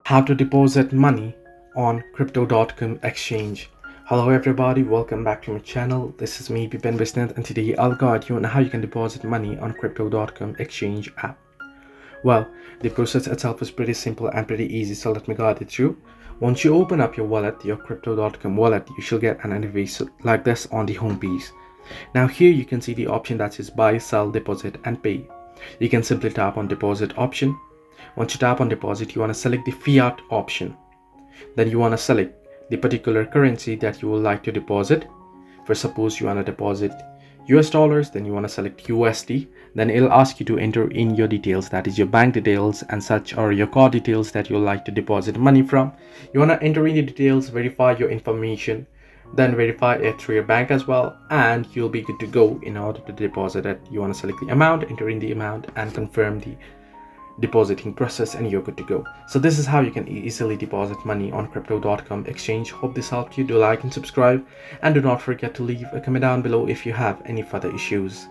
How to deposit money on crypto.com exchange. Hello everybody, welcome back to my channel. This is me Bipen Bisnath, and today I'll guide you on how you can deposit money on crypto.com exchange app. Well, the process itself is pretty simple and pretty easy, so let me guide it through. Once you open up your wallet, your crypto.com wallet, you shall get an interface like this on the home page. Now here you can see the option that says buy, sell, deposit and pay. You can simply tap on deposit option. Once you tap on deposit, you want to select the fiat option. Then you want to select the particular currency that you would like to deposit. For suppose you want to deposit US dollars, then you want to select USD. Then it'll ask you to enter in your details, that is your bank details and such, or your card details that you'd like to deposit money from. You want to enter in the details, verify your information, then verify it through your bank as well, and you'll be good to go in order to deposit it. You want to select the amount, enter in the amount and confirm the depositing process, and you're good to go. So this is how you can easily deposit money on crypto.com exchange. Hope this helped you. Do like and subscribe, and do not forget to leave a comment down below if you have any further issues.